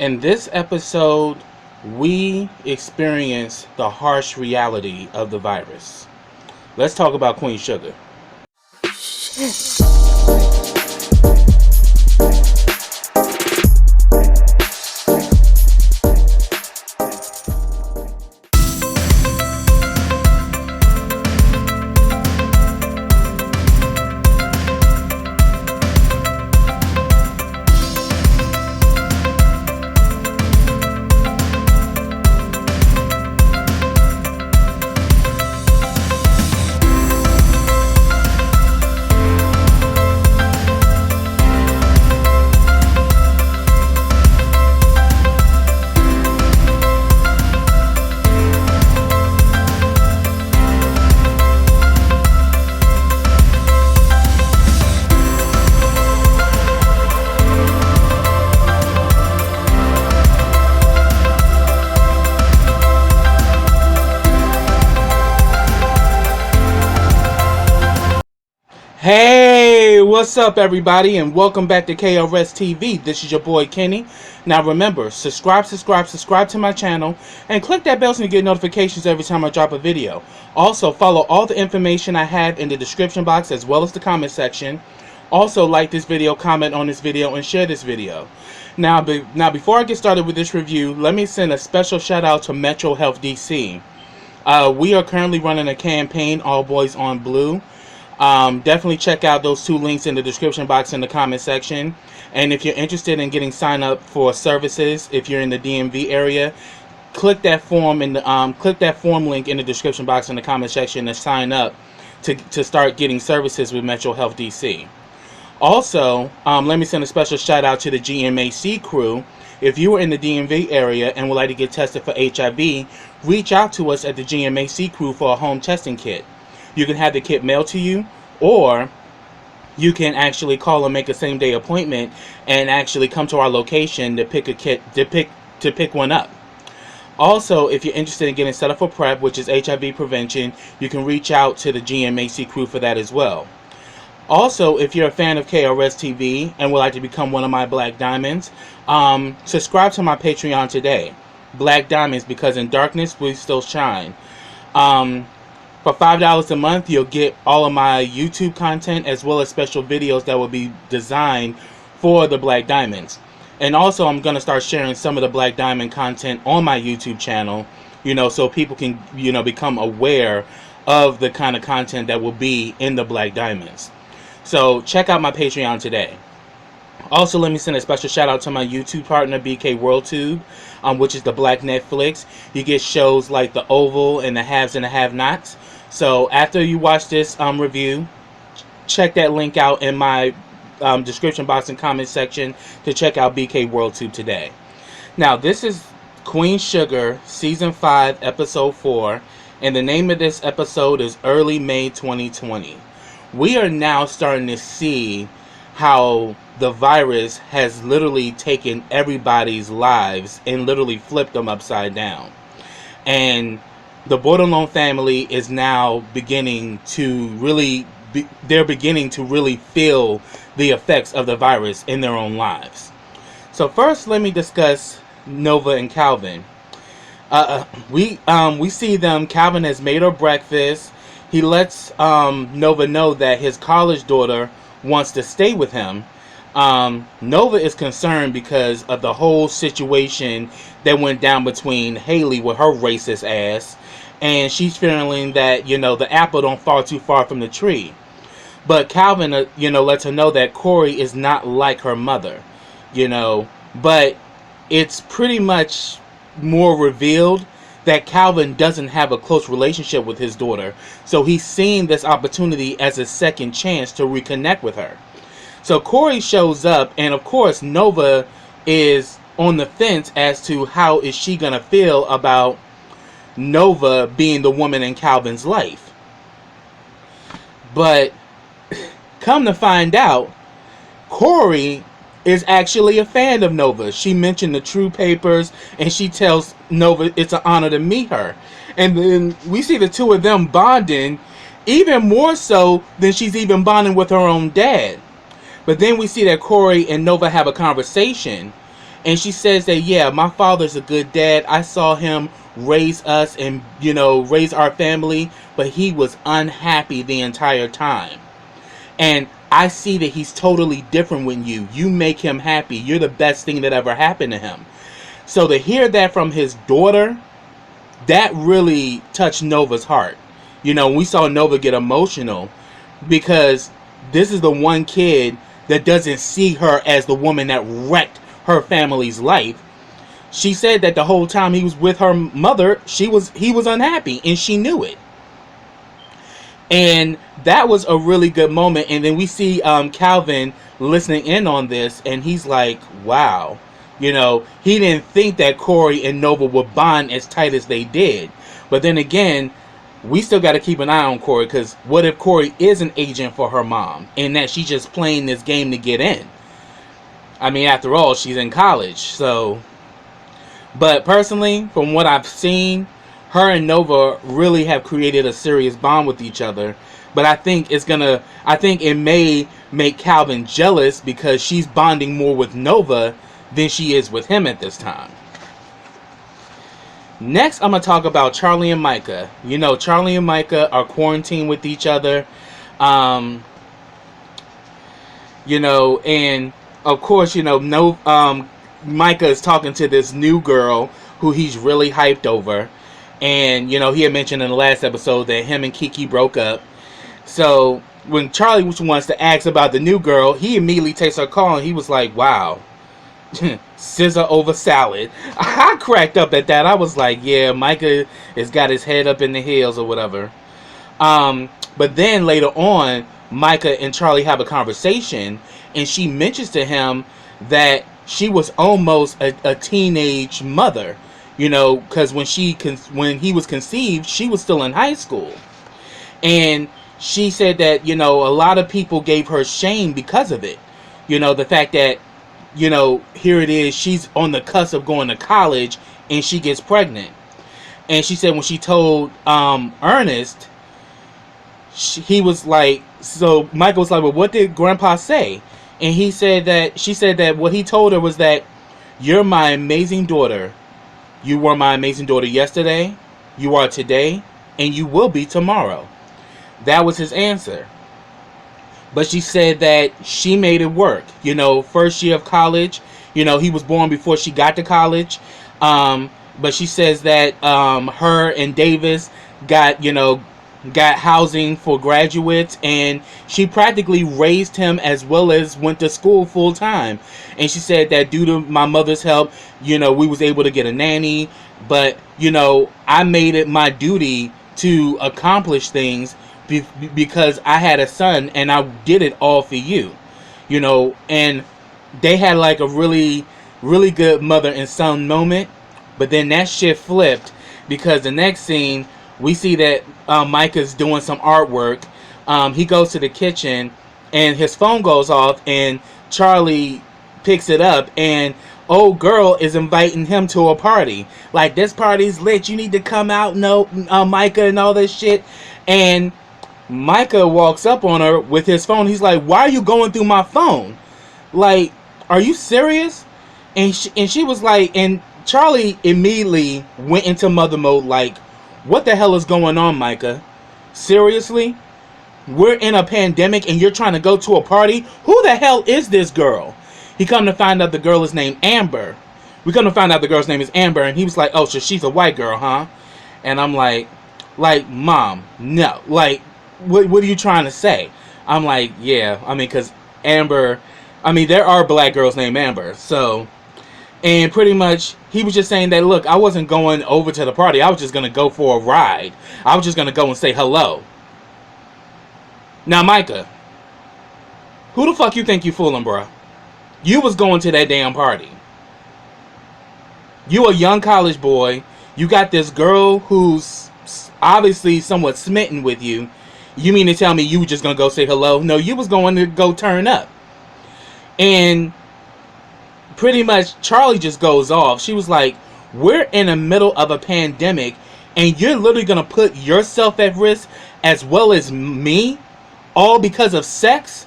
In this episode, we experience the harsh reality of the virus. Let's talk about Queen Sugar. Hey, what's up everybody, and welcome back to KRSTV. This is your boy Kenny. Now remember, subscribe to my channel and click that bell so you get notifications every time I drop a video. Also, follow all the information I have in the description box as well as the comment section. Also, like this video, comment on this video, and share this video. Now before I get started with this review, let me send a special shout out to Metro Health DC. We are currently running a campaign, All Boys on Blue. Definitely check out those two links in the description box in the comment section. And if you're interested in getting signed up for services, if you're in the DMV area, click that form in the form link in the description box in the comment section to sign up to start getting services with Metro Health DC. Also, let me send a special shout out to the GMHC crew. If you are in the DMV area and would like to get tested for HIV, reach out to us at the GMHC crew for a home testing kit. You can have the kit mailed to you, or you can actually call and make a same-day appointment and actually come to our location to pick a kit to pick one up. Also, if you're interested in getting set up for PrEP, which is HIV prevention, you can reach out to the GMHC crew for that as well. Also, if you're a fan of KRSTV and would like to become one of my Black Diamonds, subscribe to my Patreon today. Black Diamonds, because in darkness we still shine. For $5 a month, you'll get all of my YouTube content as well as special videos that will be designed for the Black Diamonds. And also, I'm going to start sharing some of the Black Diamond content on my YouTube channel, so people can, become aware of the kind of content that will be in the Black Diamonds. So check out my Patreon today. Also, let me send a special shout out to my YouTube partner, BK WorldTube, which is the Black Netflix. You get shows like The Oval and The Haves and the Have-Nots. So after you watch this review, check that link out in my description box and comment section to check out BK WorldTube today. Now, this is Queen Sugar Season 5, Episode 4, and the name of this episode is Early May 2020. We are now starting to see how the virus has literally taken everybody's lives and literally flipped them upside down. And the Bordelon family is now beginning to really feel the effects of the virus in their own lives. So first, let me discuss Nova and Calvin. We see them. Calvin has made her breakfast. He lets Nova know that his college daughter wants to stay with him. Nova is concerned because of the whole situation that went down between Haley with her racist ass, and she's feeling that, the apple don't fall too far from the tree. But Calvin, lets her know that Corey is not like her mother, but it's pretty much more revealed that Calvin doesn't have a close relationship with his daughter, so he's seeing this opportunity as a second chance to reconnect with her. So Corey shows up, and of course Nova is on the fence as to how is she gonna feel about Nova being the woman in Calvin's life. But come to find out, Corey is actually a fan of Nova. She mentioned the True Papers, and she tells Nova it's an honor to meet her. And then we see the two of them bonding, even more so than she's even bonding with her own dad. But then we see that Corey and Nova have a conversation, And she says that, yeah, my father's a good dad. I saw him raise us and, raise our family, but he was unhappy the entire time. And I see that he's totally different with you. You make him happy. You're the best thing that ever happened to him. So to hear that from his daughter, that really touched Nova's heart. We saw Nova get emotional because this is the one kid that doesn't see her as the woman that wrecked her family's life. She said that the whole time he was with her mother, he was unhappy, and she knew it. And that was a really good moment. And then we see Calvin listening in on this, and he's like, wow. He didn't think that Corey and Nova would bond as tight as they did. But then again, we still got to keep an eye on Corey, because what if Corey is an agent for her mom and that she's just playing this game to get in? I mean, after all, she's in college. So, but personally, from what I've seen, her and Nova really have created a serious bond with each other. But I think it may make Calvin jealous because she's bonding more with Nova than she is with him at this time. Next, I'm going to talk about Charlie and Micah. Charlie and Micah are quarantined with each other. And of course, Micah is talking to this new girl who he's really hyped over. And, he had mentioned in the last episode that him and Kiki broke up. So when Charlie wants to ask about the new girl, he immediately takes her call and he was like, wow. Scissor over salad. I cracked up at that. I was like, yeah, Micah has got his head up in the hills or whatever. But then later on, Micah and Charlie have a conversation, and she mentions to him that she was almost a teenage mother, because when he was conceived, she was still in high school. And she said that, a lot of people gave her shame because of it. The fact that, here it is, she's on the cusp of going to college and she gets pregnant. And she said when she told Ernest, he was like, so Michael was like, well, what did Grandpa say? And she said that what he told her was that, you're my amazing daughter. You were my amazing daughter yesterday, you are today, and you will be tomorrow. That was his answer. But she said that she made it work. First year of college, he was born before she got to college. But she says that her and Davis got housing for graduates, and she practically raised him as well as went to school full time. And she said that due to my mother's help, we was able to get a nanny. But, I made it my duty to accomplish things because I had a son and I did it all for you, and they had like a really, really good mother and son moment. But then that shit flipped because the next scene we see that Micah's doing some artwork. He goes to the kitchen and his phone goes off, and Charlie picks it up, and old girl is inviting him to a party. Like, this party's lit, you need to come out, Micah, and all this shit. And Micah walks up on her with his phone. He's like, why are you going through my phone? Like, are you serious? And she was like, and Charlie immediately went into mother mode, like, what the hell is going on, Micah? Seriously? We're in a pandemic and you're trying to go to a party? Who the hell is this girl? He come to find out the girl is named Amber. We come to find out the girl's name is Amber, and he was like, oh, so she's a white girl, huh? And I'm like, Mom, no. Like, what are you trying to say? I'm like, yeah, because Amber, there are black girls named Amber, so, and pretty much, he was just saying that, look, I wasn't going over to the party, I was just going to go for a ride, I was just going to go and say hello. Now, Micah, who the fuck you think you fooling, bruh? You was going to that damn party. You a young college boy, you got this girl who's obviously somewhat smitten with you. You mean to tell me you were just going to go say hello? No, you was going to go turn up. And pretty much Charlie just goes off. She was like, we're in the middle of a pandemic and you're literally going to put yourself at risk as well as me, all because of sex?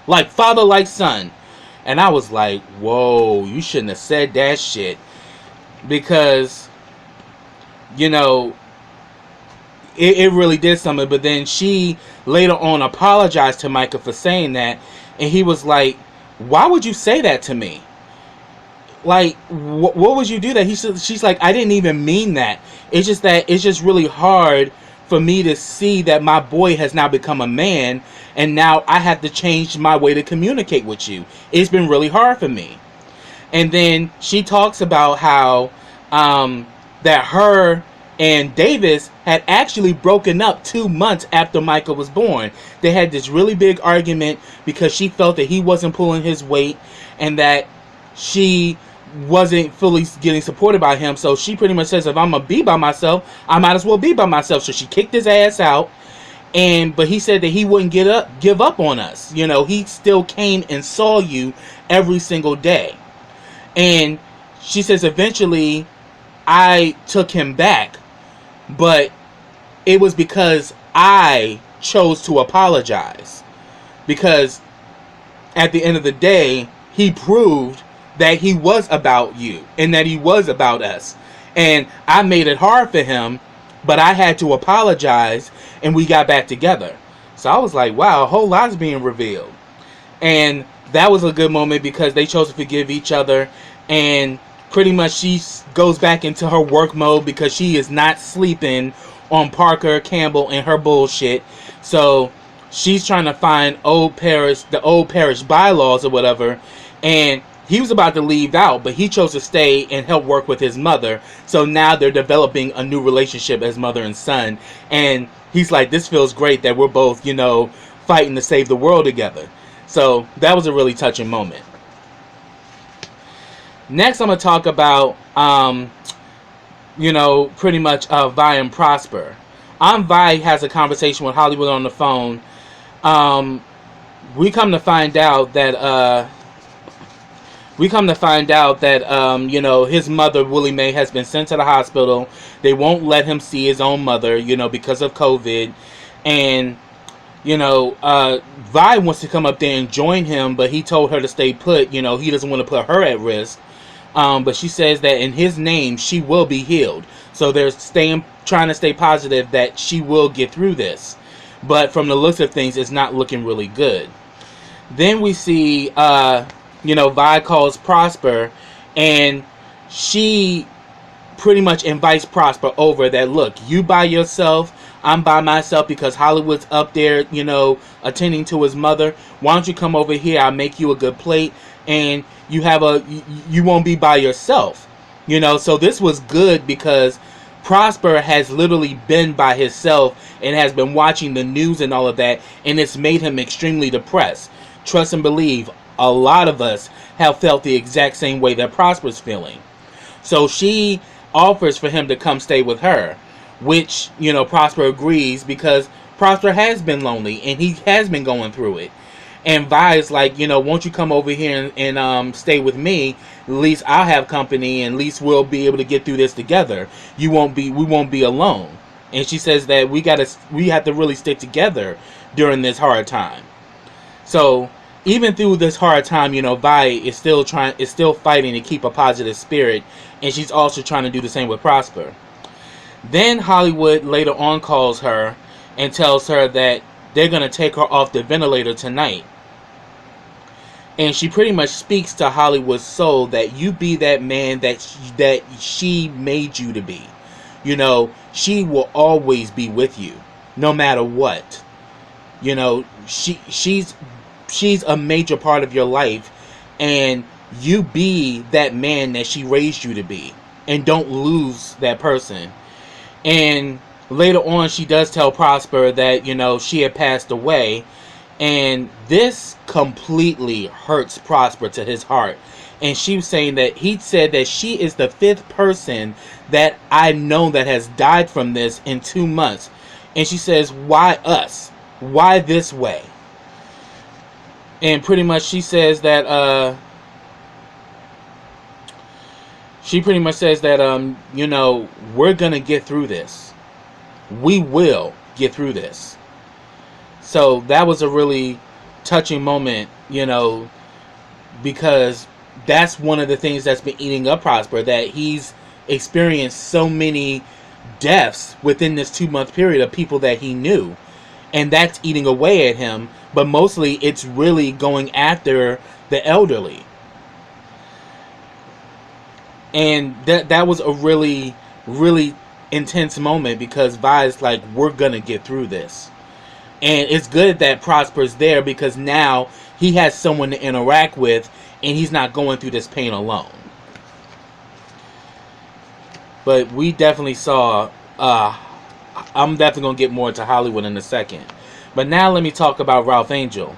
Like father, like son. And I was like, whoa, you shouldn't have said that shit. Because, you know, it really did something. But then she later on apologized to Micah for saying that. And he was like, why would you say that to me? Like, what would you do that? She's like, I didn't even mean that. It's just that it's just really hard for me to see that my boy has now become a man, and now I have to change my way to communicate with you. It's been really hard for me. And then she talks about how that her and Davis had actually broken up 2 months after Micah was born. They had this really big argument because she felt that he wasn't pulling his weight, and that she wasn't fully getting supported by him. So she pretty much says, if I'm gonna be by myself, I might as well be by myself. So she kicked his ass out. But he said that he wouldn't give up on us. You know, he still came and saw you every single day. And she says, eventually I took him back, but it was because I chose to apologize. Because at the end of the day, he proved that he was about you and that he was about us. And I made it hard for him, but I had to apologize, and we got back together. So I was like, wow, a whole lot's being revealed. And that was a good moment because they chose to forgive each other. And pretty much she goes back into her work mode because she is not sleeping on Parker Campbell and her bullshit. So she's trying to find the old parish bylaws or whatever. And he was about to leave out, but he chose to stay and help work with his mother. So now they're developing a new relationship as mother and son. And he's like, this feels great that we're both, you know, fighting to save the world together. So that was a really touching moment. Next, I'm going to talk about, you know, pretty much Vi and Prosper. Vi has a conversation with Hollywood on the phone. We come to find out that you know, his mother, Willie Mae, has been sent to the hospital. They won't let him see his own mother, you know, because of COVID. And, you know, Vi wants to come up there and join him, but he told her to stay put. You know, he doesn't want to put her at risk. But she says that in his name, she will be healed. So they're trying to stay positive that she will get through this. But from the looks of things, it's not looking really good. Then we see, you know, Vi calls Prosper, and she pretty much invites Prosper over that, look, you by yourself, I'm by myself because Hollywood's up there, you know, attending to his mother. Why don't you come over here? I'll make you a good plate, and you won't be by yourself. You know, so this was good because Prosper has literally been by himself and has been watching the news and all of that, and it's made him extremely depressed. Trust and believe, a lot of us have felt the exact same way that Prosper's feeling. So she offers for him to come stay with her, which, you know, Prosper agrees because Prosper has been lonely and he has been going through it. And Vi is like, you know, won't you come over here and stay with me? At least I'll have company, and at least we'll be able to get through this together. We won't be alone. And she says that we have to really stick together during this hard time. So even through this hard time, you know, Vi is still fighting to keep a positive spirit, and she's also trying to do the same with Prosper. Then Hollywood later on calls her and tells her that they're going to take her off the ventilator tonight. And she pretty much speaks to Hollywood's soul that you be that man that she made you to be. You know, she will always be with you, no matter what. You know, she's a major part of your life, and you be that man that she raised you to be, and don't lose that person. And later on, she does tell Prosper that, you know, she had passed away, and this completely hurts Prosper to his heart. And she was saying that he said that she is the 5th person that I know that has died from this in 2 months. And she says, why us? Why this way? And pretty much she says that, you know, we're going to get through this. We will get through this. So that was a really touching moment, you know, because that's one of the things that's been eating up Prosper, that he's experienced so many deaths within this 2 month period of people that he knew, and that's eating away at him. But mostly it's really going after the elderly, and that was a really, really intense moment, because Vi's like, we're gonna get through this. And it's good that Prosper's there, because now he has someone to interact with, and he's not going through this pain alone. But we definitely saw, I'm definitely going to get more into Hollywood in a second. But now let me talk about Ralph Angel.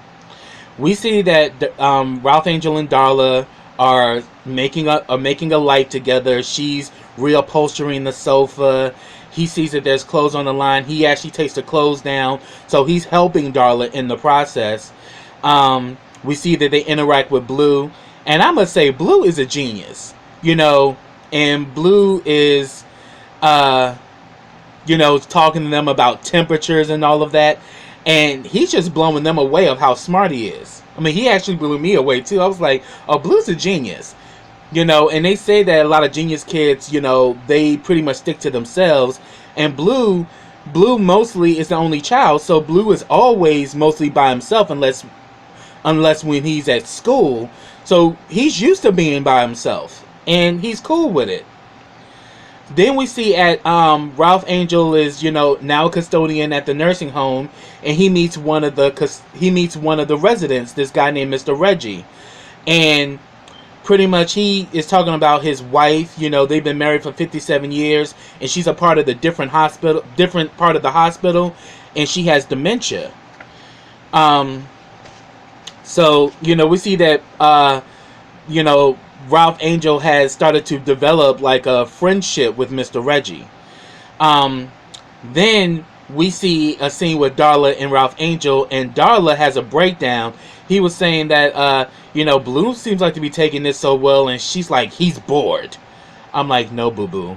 We see that Ralph Angel and Darla are making a life together. She's reupholstering the sofa. He sees that there's clothes on the line. He actually takes the clothes down, so he's helping Darla in the process. We see that they interact with Blue, and I must say, Blue is a genius, and Blue is, talking to them about temperatures and all of that, and he's just blowing them away of how smart he is. I mean, he actually blew me away too. I was like, oh, Blue's a genius. And they say that a lot of genius kids, they pretty much stick to themselves. And Blue mostly is the only child, so Blue is always mostly by himself, unless when he's at school. So he's used to being by himself, and he's cool with it. Then we see at Ralph Angel is now a custodian at the nursing home, and he meets one of the residents, this guy named Mr. Reggie, and pretty much he is talking about his wife. They've been married for 57 years, and she's a part of the different part of the hospital, and she has dementia. So we see that Ralph Angel has started to develop like a friendship with Mr. Reggie. Then we see a scene with Darla and Ralph Angel, and Darla has a breakdown. He was saying that Blue seems like to be taking this so well, and she's like, he's bored. I'm like, no, boo-boo,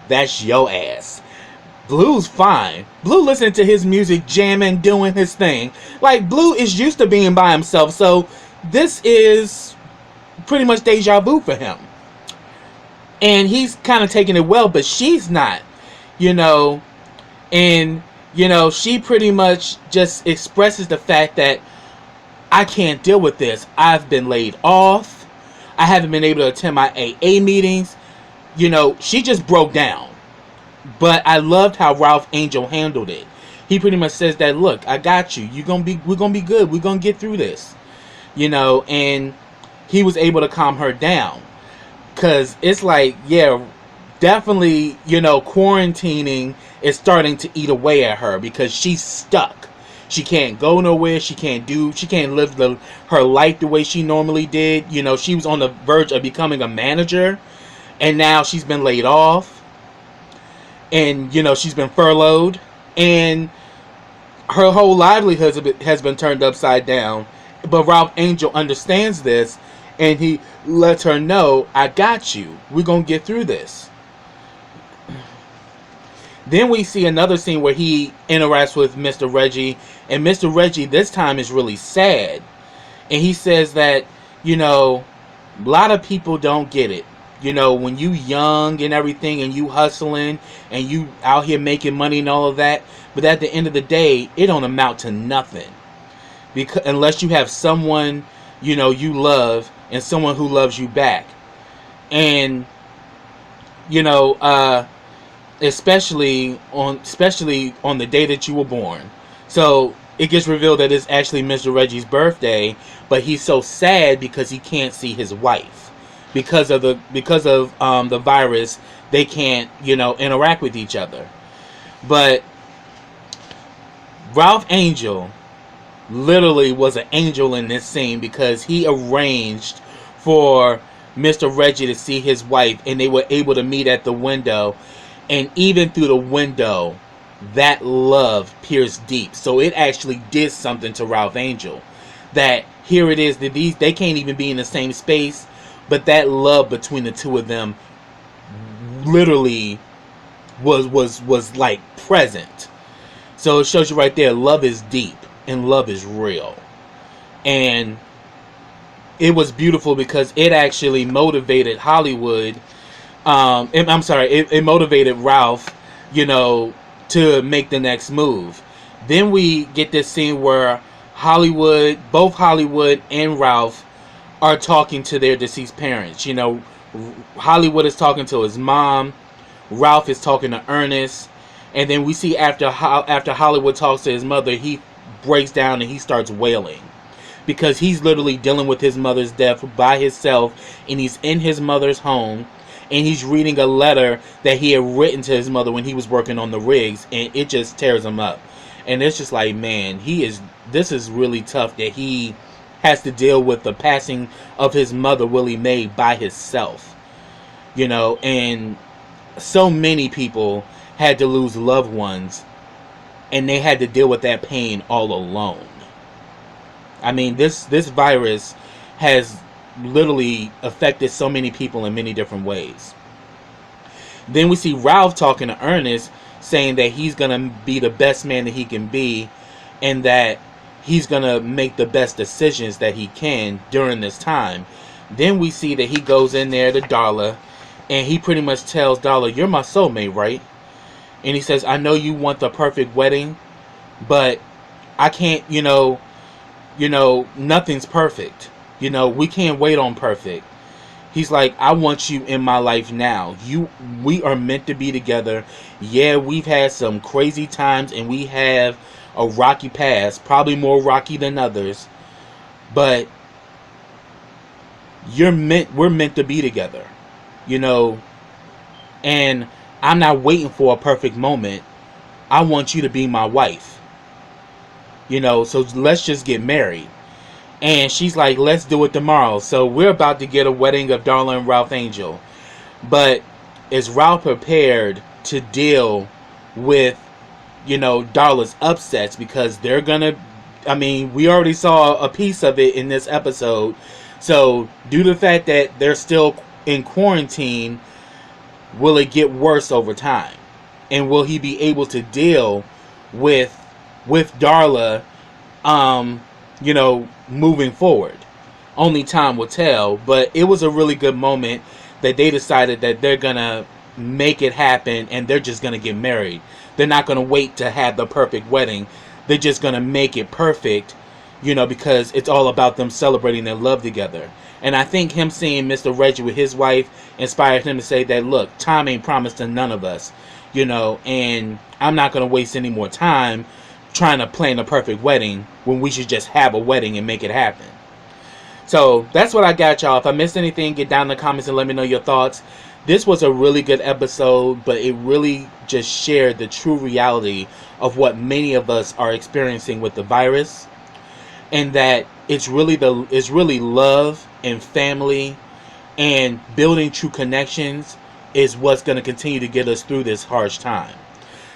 that's your ass. Blue's fine. Blue listening to his music, jamming, doing his thing. Like, Blue is used to being by himself, so this is pretty much deja vu for him. And he's kind of taking it well, but she's not, and she pretty much just expresses the fact that I can't deal with this. I've been laid off. I haven't been able to attend my AA meetings. She just broke down. But I loved how Ralph Angel handled it. He pretty much says that, look, I got you. We're gonna be good. We're gonna get through this. And he was able to calm her down. Cause it's like, yeah, definitely, quarantining is starting to eat away at her, because she's stuck. She can't go nowhere. She can't live her life the way she normally did. She was on the verge of becoming a manager, and now she's been laid off. And, she's been furloughed, and her whole livelihood has been turned upside down. But Ralph Angel understands this, and he lets her know, I got you. We're going to get through this. Then we see another scene where he interacts with Mr. Reggie, and Mr. Reggie this time is really sad. And he says that, a lot of people don't get it. When you young and everything, and you hustling, and you out here making money and all of that, but at the end of the day, it don't amount to nothing. Because unless you have someone, you love, and someone who loves you back. And, especially on the day that you were born. So it gets revealed that it's actually Mr. Reggie's birthday, but he's so sad because he can't see his wife. Because of the virus, they can't, interact with each other. But Ralph Angel literally was an angel in this scene, because he arranged for Mr. Reggie to see his wife, and they were able to meet at the window. And even through the window, that love pierced deep. So it actually did something to Ralph Angel. That here it is, that they can't even be in the same space, but that love between the two of them literally was like present. So it shows you right there, love is deep and love is real. And it was beautiful because it actually motivated Hollywood. I'm sorry, it motivated Ralph, you know, to make the next move. Then we get this scene where both Hollywood and Ralph are talking to their deceased parents. You know, Hollywood is talking to his mom, Ralph is talking to Ernest, and then we see after Hollywood talks to his mother, he breaks down and he starts wailing because he's literally dealing with his mother's death by himself, and he's in his mother's home, and he's reading a letter that he had written to his mother when he was working on the rigs, and it just tears him up. And it's just like, man, this is really tough that he has to deal with the passing of his mother, Willie Mae, by himself. You know, and so many people had to lose loved ones, and they had to deal with that pain all alone. I mean, this virus has literally affected so many people in many different ways. Then we see Ralph talking to Ernest, saying that he's going to be the best man that he can be, and that he's going to make the best decisions that he can during this time. Then we see that he goes in there to Darla, and he pretty much tells Darla, "You're my soulmate, right?" And he says, "I know you want the perfect wedding, but I can't, nothing's perfect. We can't wait on perfect." He's like, "I want you in my life now. We are meant to be together. Yeah, we've had some crazy times and we have a rocky past, probably more rocky than others, but we're meant to be together, and I'm not waiting for a perfect moment. I want you to be my wife, so let's just get married." And she's like, "Let's do it tomorrow." So we're about to get a wedding of Darla and Ralph Angel. But is Ralph prepared to deal with, Darla's upsets? Because we already saw a piece of it in this episode. So due to the fact that they're still in quarantine, will it get worse over time? And will he be able to deal with Darla, moving forward? Only time will tell. But it was a really good moment that they decided that they're gonna make it happen, and they're just gonna get married. They're not gonna wait to have the perfect wedding. They're just gonna make it perfect, because it's all about them celebrating their love together. And I think him seeing Mr. Reggie with his wife inspired him to say that, look, time ain't promised to none of us, and I'm not gonna waste any more time trying to plan a perfect wedding when we should just have a wedding and make it happen. So that's what I got, y'all. If I missed anything, get down in the comments and let me know your thoughts. This was a really good episode, but it really just shared the true reality of what many of us are experiencing with the virus, and that it's really love and family and building true connections is what's going to continue to get us through this harsh time.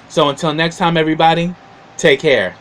So until next time, everybody, take care.